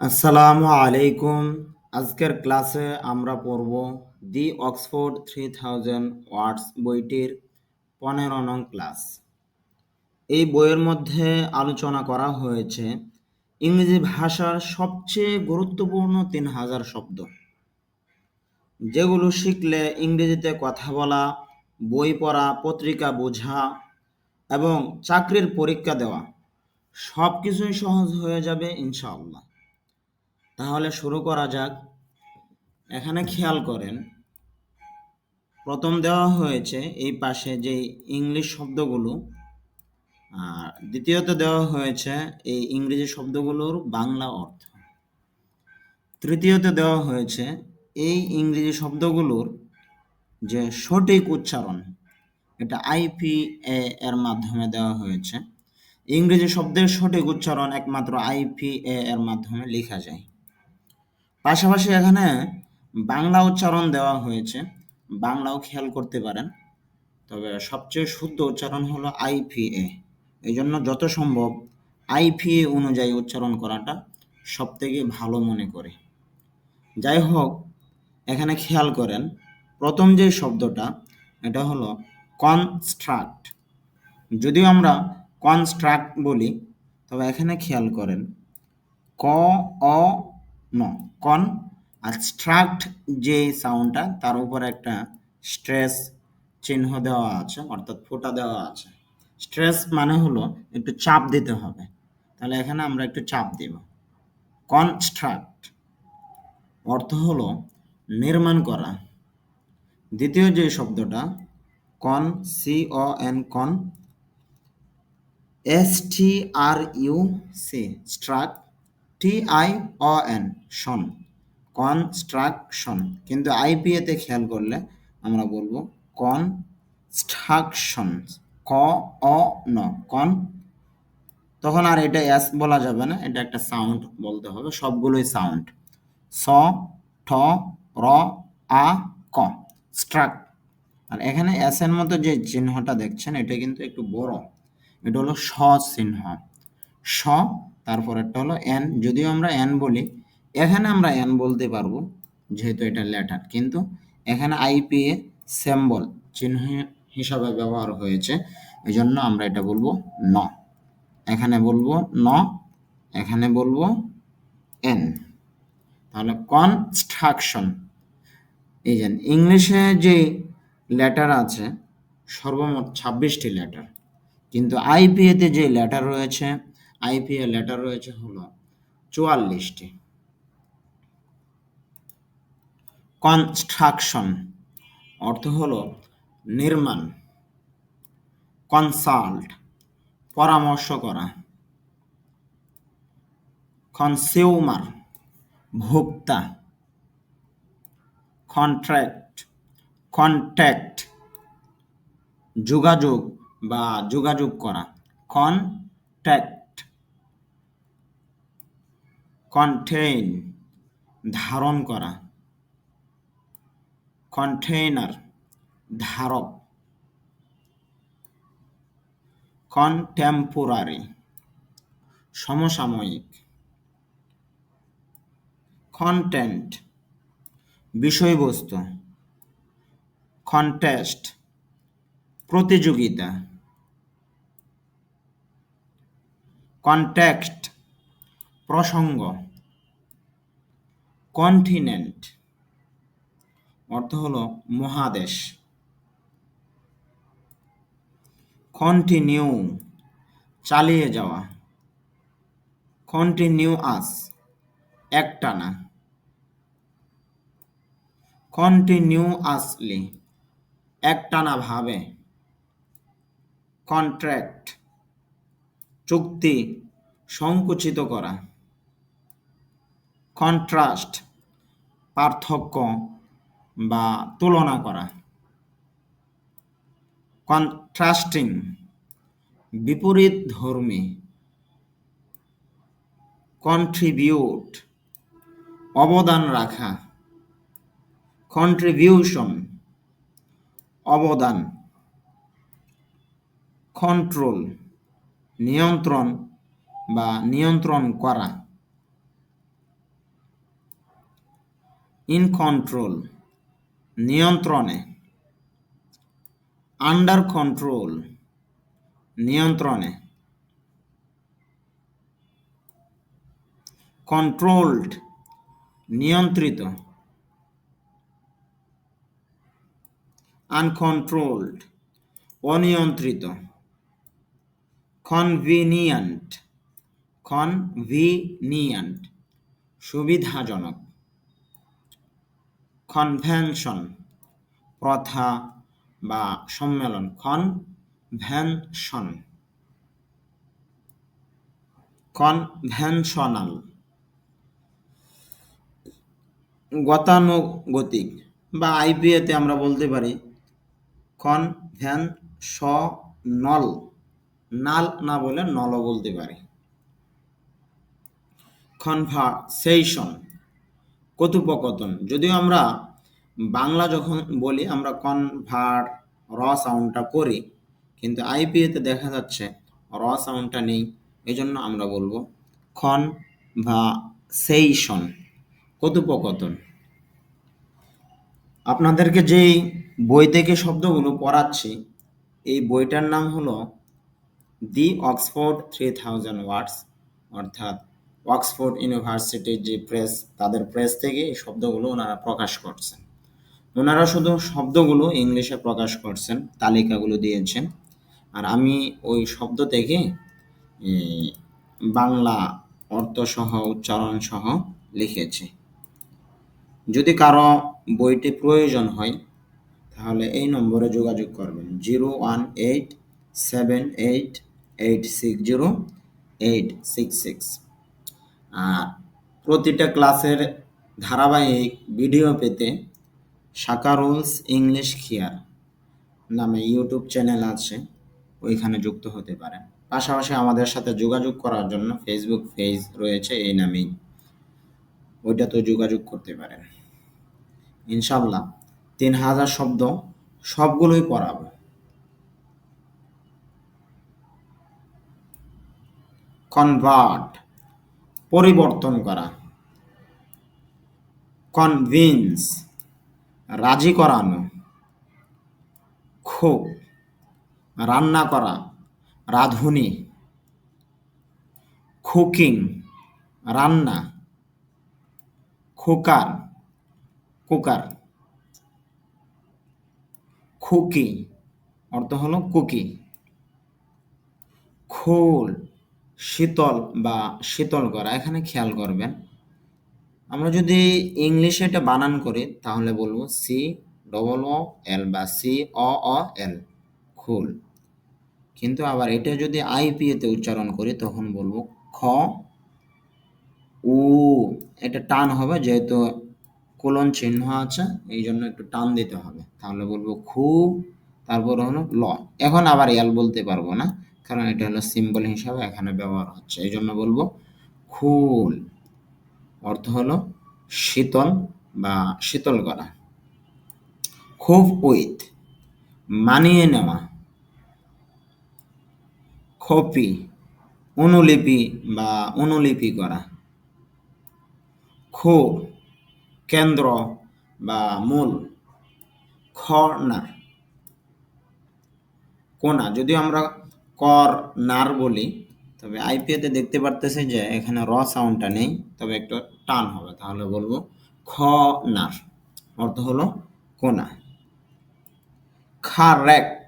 আসসালামু আলাইকুম। আজকের ক্লাসে আমরা পড়ব দি অক্সফোর্ড 3000 ওয়ার্ডস বইটির 15 নং ক্লাস। এই বইয়ের মধ্যে আলোচনা করা হয়েছে ইংরেজি ভাষার সবচেয়ে গুরুত্বপূর্ণ 3000 শব্দ, যেগুলো শিখলে ইংরেজিতে কথা বলা, বই পড়া, পত্রিকা বোঝা এবং চাকরির পরীক্ষা দেওয়া সব কিছুই সহজ হয়ে যাবে ইনশাআল্লাহ। তাহলে শুরু করা যাক। এখানে খেয়াল করেন, প্রথম দেওয়া হয়েছে এই পাশে যে ইংলিশ শব্দগুলো, আর দ্বিতীয়ত দেওয়া হয়েছে এই ইংরেজি শব্দগুলোর বাংলা অর্থ। তৃতীয়তে দেওয়া হয়েছে এই ইংরেজি শব্দগুলোর যে সঠিক উচ্চারণ, এটা আইপিএ এর মাধ্যমে দেওয়া হয়েছে। ইংরেজি শব্দের সঠিক উচ্চারণ একমাত্র আইপিএ এর মাধ্যমে লেখা যায়। পাশাপাশি এখানে বাংলা উচ্চারণ দেওয়া হয়েছে, বাংলাও খেয়াল করতে পারেন, তবে সবচেয়ে শুদ্ধ উচ্চারণ হলো আইপিএ। এই জন্য যত সম্ভব আইপিএ অনুযায়ী উচ্চারণ করাটা সবথেকে ভালো মনে করি। যাই হোক, এখানে খেয়াল করেন প্রথম যে শব্দটা, এটা হলো কনস্ট্রাক্ট। যদিও আমরা কনস্ট্রাক্ট বলি, তবে এখানে খেয়াল করেন ক অ ন, কন আর স্ট্রাক্ট যে সাউন্ডটা, তার উপর একটা স্ট্রেস চিহ্ন দেওয়া আছে, অর্থাৎ ফোঁটা দেওয়া আছে। স্ট্রেস মানে হলো একটু চাপ দিতে হবে, তাহলে এখানে আমরা একটু চাপ দিব। কনস্ট্রাক্ট অর্থ হলো নির্মাণ করা। দ্বিতীয় যে শব্দটা কন, সি ও এন, কন, এস-টি-আর-ইউ-সি, স্ট্রাক, টি-আই-ও-এন, শন, কনস্ট্রাকশন। কিন্তু আইপিএতে খেয়াল করলে আমরা বলবো কনস্ট্রাকশন, ক অ ন, কন। তখন আর এটা এস বলা যাবে না, এটা একটা সাউন্ড বলতে হবে, সবগুলোই সাউন্ড। স, ঠ, র, আ, ক, স্ট্রাক। আর এখানে এস এর মতো যে চিহ্নটা দেখছেন, এটা কিন্তু একটু বড়, এটা হলো স চিহ্ন। স, তারপর একটা হলো এন। যদিও আমরা এন বলি, এখানে আমরা এন বলতে পারবো যেহেতু এটা লেটার, কিন্তু এখানে আইপিএ সিম্বল চিহ্ন হিসাবে ব্যবহার হয়েছে, এই জন্য আমরা এটা বলবো ন। এখানে বলবো ন, এখানে বলবো এন। তাহলে কনস্ট্রাকশন। এই যে ইংলিশে যে লেটার আছে সর্বমোট 26টি লেটার, কিন্তু আইপিএতে যে লেটার রয়েছে, আইপিএ লেটার রয়েছে হলো 44টি। কনস্ট্রাকশন অর্থ হলো নির্মাণ। কনসাল্ট পরামর্শ করা। কনসিউমার ভোক্তা। কন্ট্রাক্ট, কন্ট্যাক্ট যোগাযোগ বা যোগাযোগ করা। কন্ট্যাক্ট। কন্টেইন ধারণ করা। কন্টেইনার ধারক। কন্টেম্পোরারি সমসাময়িক। কন্টেন্ট বিষয়বস্তু। কন্টেস্ট প্রতিযোগিতা। কনটেক্সট প্রসঙ্গ। কন্টিনেন্ট অর্থ হলো মহাদেশ। কন্টিনিউ চালিয়ে যাওয়া। কন্টিনিউয়াস একটানা। কন্টিনিউয়াসলি একটানা ভাবে। কন্ট্রাক্ট চুক্তি সংকুচিত করা। কন্ট্রাস্ট পার্থক্য বা তুলনা করা। কন্ট্রাস্টিং বিপরীত ধর্মী। কন্ট্রিবিউট অবদান রাখা। কন্ট্রিবিউশন অবদান। কন্ট্রোল নিয়ন্ত্রণ বা নিয়ন্ত্রণ করা। ইন কন্ট্রোল নিয়ন্ত্রণে, আন্ডার কন্ট্রোল নিয়ন্ত্রণে, কন্ট্রোলড নিয়ন্ত্রিত, আনকন্ট্রোলড অনিয়ন্ত্রিত, কনভিনিয়েন্ট কনভিনিয়েন্ট সুবিধাজনক, কনভেনশন প্রথা বা সম্মেলন, কনভেনশন, কনভেনশনাল গতানুগতিক বা আইপিএতে আমরা বলতে পারি কনভেনশনাল, নাল না বলে নলও বলতে পারি। কনভারসেশন কথোপকথন, যদিও আমরা বাংলা যখন বলি আমরা কনভার র সাউন্ডটা করি, কিন্তু আইপিএতে দেখা যাচ্ছে র সাউন্ডটা নেই, এই জন্য আমরা বলবো কনভারসেশন কথোপকথন। আপনাদেরকে যেই বই থেকে শব্দগুলো পড়াচ্ছি এই বইটার নাম হলো দি অক্সফোর্ড 3000 ওয়ার্ডস, অর্থাৎ অক্সফোর্ড ইউনিভার্সিটির যে প্রেস, তাদের প্রেস থেকে এই শব্দগুলো ওনারা প্রকাশ করছেন। ওনারা শুধু শব্দগুলো ইংলিশে প্রকাশ করছেন, তালিকাগুলো দিয়েছেন, আর আমি ওই শব্দ থেকে বাংলা অর্থসহ উচ্চারণসহ লিখেছি। যদি কারো বইটি প্রয়োজন হয় তাহলে এই নম্বরে যোগাযোগ করবেন 01878860866। আর প্রতিটা ক্লাসের ধারাবাহিক ভিডিও পেতে শাকারুলস ইংলিশ খিয়ার নামে ইউটিউব চ্যানেল আছে, ওইখানে যুক্ত হতে পারেন। পাশাপাশি আমাদের সাথে যোগাযোগ করার জন্য ফেসবুক পেজ রয়েছে এই নামেই, ওইটাতেও যোগাযোগ করতে পারেন। ইনশাল্লাহ 3000 শব্দ সবগুলোই পড়াবো। কনভার্ট পরিবর্তন করা, কনভিন্স রাজি করানো, কুক রান্না করা, রাঁধুনি, কুকিং রান্না, কুকার কুকার, কুকি অর্থ হলো কুকি, কুল শীতল বা শীতল করা। এখানে খেয়াল করবেন আমরা যদি ইংলিশে এটা বানান করি তাহলে বলবো COOL বা COOL কুল, কিন্তু আবার এটা যদি আইপিএতে উচ্চারণ করি তখন বলবো খ উ, এটা টান হবে যেহেতু কোলন চিহ্ন আছে, এই জন্য একটু টান দিতে হবে, তাহলে বলবো খু, তারপর হলো ল। এখন আবার এল বলতে পারবো না, কারণ এটা হলো সিম্বল হিসাবে এখানে ব্যবহার হচ্ছে, এই জন্য বলবো খুল, অর্থ হলো শীতল বা শীতল করা। খুব উইথ মানিয়ে নেওয়া, কপি অনুলিপি বা অনুলিপি করা, খুব কেন্দ্র বা মূল, কর্নার কোনা, যদিও আমরা কর্নার বলি, তবে আইপিএতে দেখতে পারতেছে যে এখানে র সাউন্ডটা নেই, তবে একটু টান হবে, তাহলে বলবো খনার, অর্থ হলো কোনা। কারেক্ট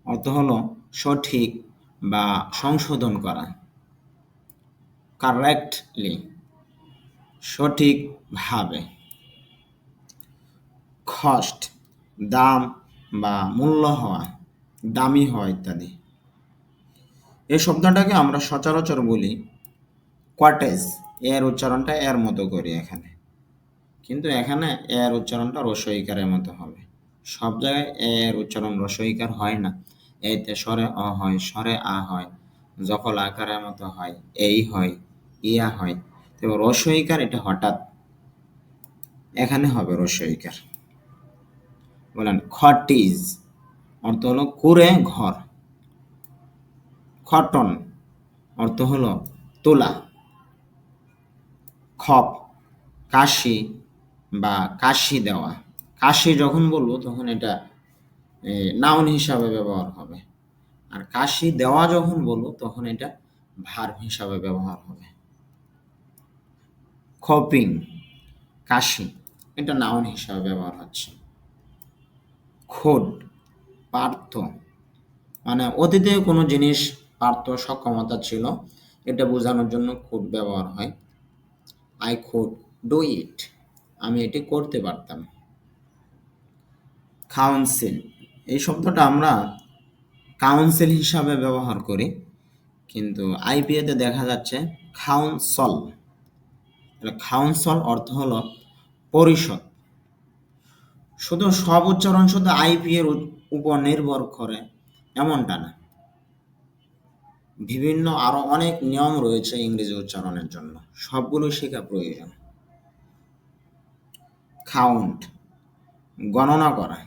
অর্থ হলো সঠিক বা সংশোধন করা, কারেক্টলি সঠিকভাবে। কস্ট দাম বা মূল্য হওয়া, দামি হওয়া ইত্যাদি। এই শব্দটাকে আমরা সচরাচর বলি কটেজ, এর উচ্চারণটা এর মতো করি এখানে, কিন্তু এখানে এর উচ্চারণটা রস্বইকারের মতো হবে। সব জায়গায় এর উচ্চারণ রস্বইকার হয় না, এতে স্বরে অ হয়, স্বরে আ হয়, যখল আকারের মতো হয়, এই হয়, ইয়া হয়, তবে রস্বইকার এটা হঠাৎ এখানে হবে রস্বইকার। বলেন খটিজ অর্থ হলো কুড়ে ঘর, খটন অর্থ হলো তোলা, খপ কাশি, বা কাশি দেওয়া। কাশি যখন বলবো তখন এটা নাউন হিসাবে ব্যবহার হবে। আর কাশি দেওয়া যখন বলবো তখন এটা ভার্ব হিসাবে ব্যবহার হবে। খপিং, কাশি, এটা নাউন হিসাবে ব্যবহার হচ্ছে। খোদ, পার্থ, মানে অতীতে কোনো জিনিস পার্থ সক্ষমতা ছিল, এটা বোঝানোর জন্য খোদ ব্যবহার হয়। আই কুড ডু ইট, আমি এটি করতে পারতাম। কাউন্সিল, এই শব্দটা আমরা কাউন্সিল হিসাবে ব্যবহার করি, কিন্তু আইপিএতে দেখা যাচ্ছে কাউন্সল। কাউন্সল অর্থ হলো পরিষদ। শুধু সব উচ্চারণ শুধু আইপি এর উপর নির্ভর করে এমনটা না, বিভিন্ন আরো অনেক নিয়ম রয়েছে ইংরেজি উচ্চারণের জন্য, সবগুলো শেখা প্রয়োজন। কাউন্ট, গণনা করা।